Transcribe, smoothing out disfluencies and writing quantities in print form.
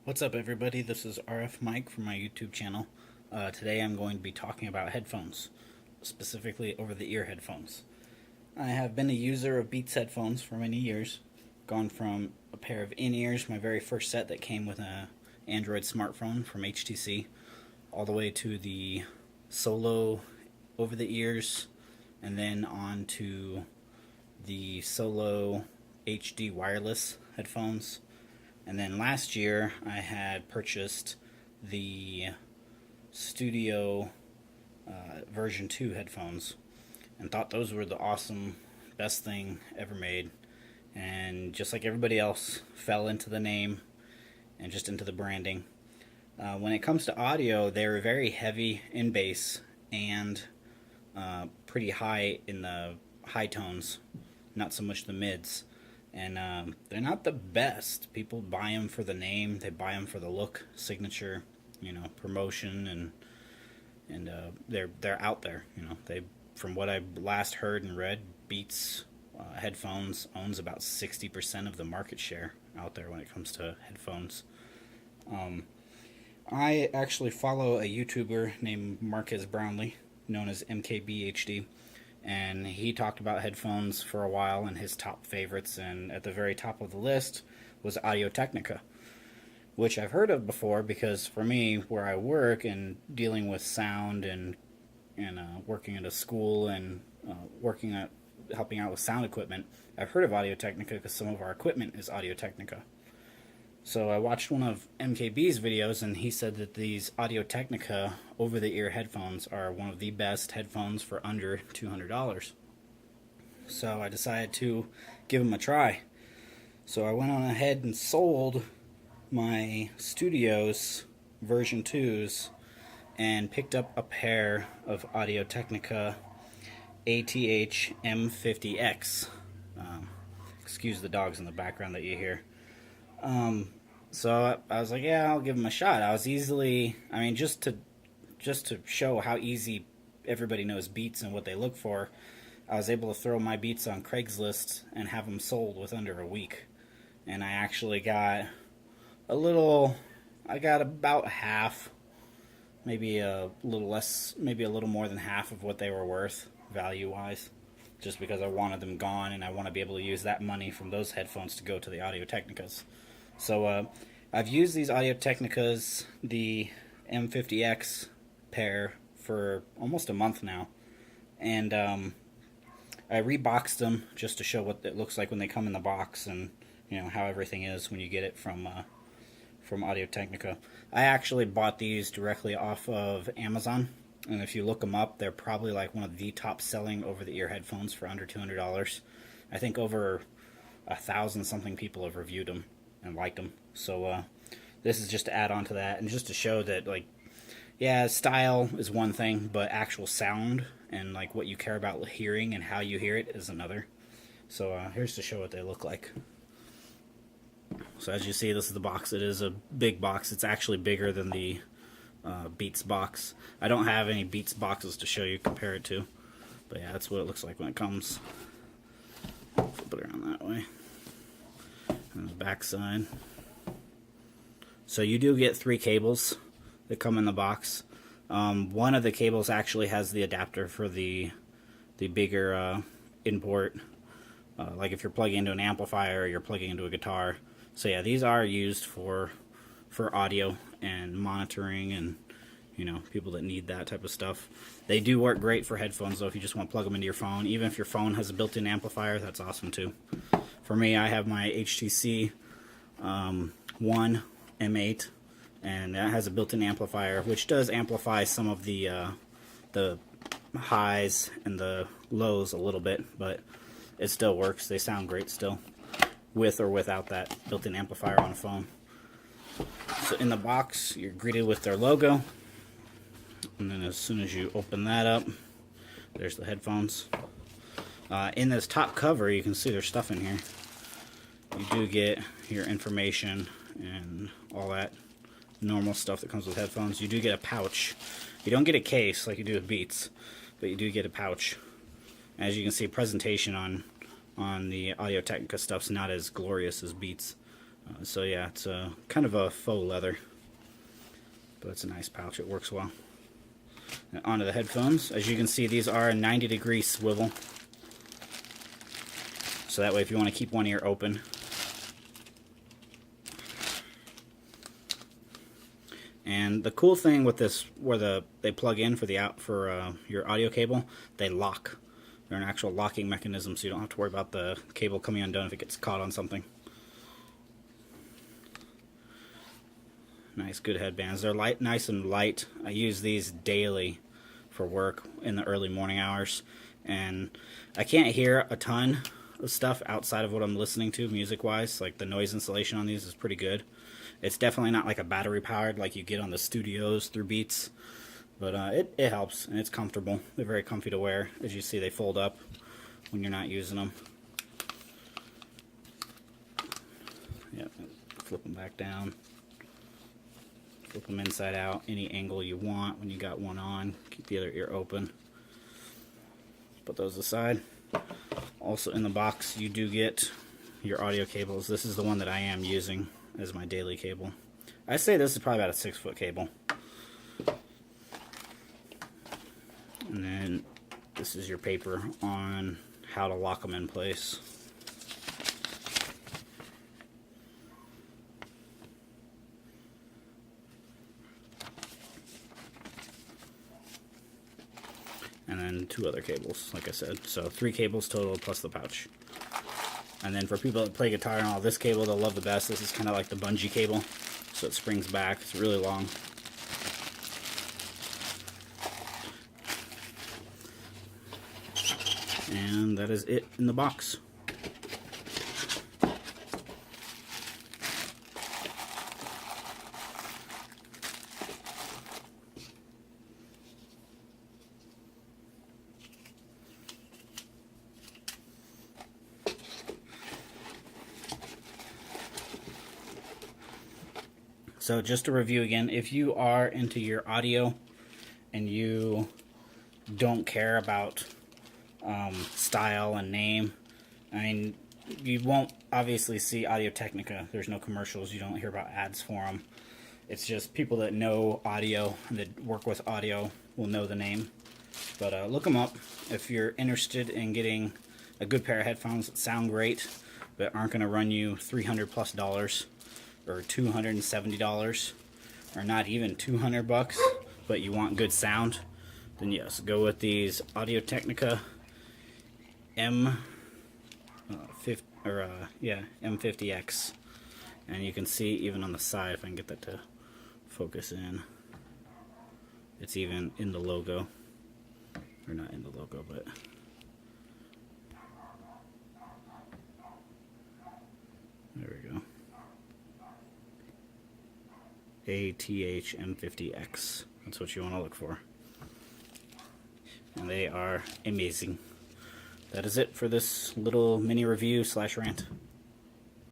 What's up, everybody? This is RF Mike from my YouTube channel. Today I'm going to be talking about headphones, specifically over-the-ear headphones. I have been a user of Beats headphones for many years, gone from a pair of in-ears, my very first set that came with an Android smartphone from HTC, all the way to the Solo over-the-ears, and then on to the Solo HD wireless headphones. And then last year I had purchased the Studio version 2 headphones and thought those were the awesome, best thing ever made. And just like everybody else, fell into the name and just into the branding. When it comes to audio, they're very heavy in bass and pretty high in the high tones, not so much the mids. And they're not the best. People buy them for the name. They buy them for the look, signature, promotion, and they're out there. They, from what I last heard and read, Beats headphones owns about 60% of the market share out there when it comes to headphones. I actually follow a YouTuber named Marquez Brownlee, known as MKBHD. And he talked about headphones for a while and his top favorites, and at the very top of the list was Audio Technica, which I've heard of before because for me, where I work and dealing with sound and working at a school and helping out with sound equipment, I've heard of Audio Technica because some of our equipment is Audio Technica. So I watched one of MKB's videos, and he said that these Audio Technica over-the-ear headphones are one of the best headphones for under $200. So I decided to give them a try. So I went on ahead and sold my Studios version 2s and picked up a pair of Audio Technica ATH M50X. Excuse the dogs in the background that you hear. So I was like, yeah, I'll give them a shot. I was just to show how easy everybody knows Beats and what they look for, I was able to throw my Beats on Craigslist and have them sold with under a week. And I actually got I got about half, maybe a little less, maybe a little more than half of what they were worth, value-wise, just because I wanted them gone and I want to be able to use that money from those headphones to go to the Audio Technicas. So I've used these Audio Technicas, the M50X pair, for almost a month now. And I reboxed them just to show what it looks like when they come in the box, and how everything is when you get it from Audio Technica. I actually bought these directly off of Amazon, and if you look them up, they're probably like one of the top selling over-the-ear headphones for under $200. I think over 1,000 something people have reviewed them and liked them. So this is just to add on to that, and just to show that, like, yeah, style is one thing, but actual sound and like what you care about hearing and how you hear it is another. So here's to show what they look like. So as you see, this is the box. It is a big box. It's actually bigger than the Beats box. I don't have any Beats boxes to show you, compare it to, but yeah, that's what it looks like when it comes. Flip it around that way. And the back side. So you do get 3 cables that come in the box. One of the cables actually has the adapter for the bigger import, like if you're plugging into an amplifier or you're plugging into a guitar. So yeah, these are used for audio and monitoring and people that need that type of stuff. They do work great for headphones though if you just want to plug them into your phone. Even if your phone has a built-in amplifier, that's awesome too. For me, I have my HTC One M8, and that has a built-in amplifier, which does amplify some of the highs and the lows a little bit, but it still works. They sound great still, with or without that built-in amplifier on a phone. So in the box, you're greeted with their logo, and then as soon as you open that up, there's the headphones. In this top cover, you can see there's stuff in here. You do get your information and all that normal stuff that comes with headphones. You do get a pouch. You don't get a case like you do with Beats, but you do get a pouch. As you can see, presentation on the Audio Technica stuff's not as glorious as Beats. So yeah, it's a kind of a faux leather, but it's a nice pouch. It works well. And onto the headphones. As you can see, these are a 90-degree swivel. So that way, if you want to keep one ear open. And the cool thing with this, where they plug in for your audio cable, they lock. They're an actual locking mechanism, so you don't have to worry about the cable coming undone if it gets caught on something. Nice, good headbands. They're nice and light. I use these daily for work in the early morning hours, and I can't hear a ton of stuff outside of what I'm listening to music-wise. Like, the noise insulation on these is pretty good. It's definitely not like a battery-powered like you get on the studios through Beats, but it helps, and it's comfortable. They're very comfy to wear. As you see, they fold up when you're not using them. Yep, flip them back down. Flip them inside out, any angle you want when you got one on. Keep the other ear open. Put those aside. Also in the box, you do get your audio cables. This is the one that I am using as my daily cable. I say this is probably about a 6-foot cable. And then this is your paper on how to lock them in place. And then 2 other cables, like I said. So 3 cables total plus the pouch. And then for people that play guitar and all, this cable they'll love the best. This is kind of like the bungee cable, so it springs back. It's really long. And that is it in the box. So just to review again, if you are into your audio and you don't care about style and name, I mean, you won't obviously see Audio Technica. There's no commercials. You don't hear about ads for them. It's just people that know audio, that work with audio, will know the name. But look them up if you're interested in getting a good pair of headphones that sound great, but aren't going to run you $300+, or $270, or not even $200, but you want good sound, then yes, go with these Audio Technica M50X. And you can see even on the side, if I can get that to focus in, it's even in the logo, or not in the logo, but there we go. ATH M50X. That's what you want to look for. And they are amazing. That is it for this little mini review / rant.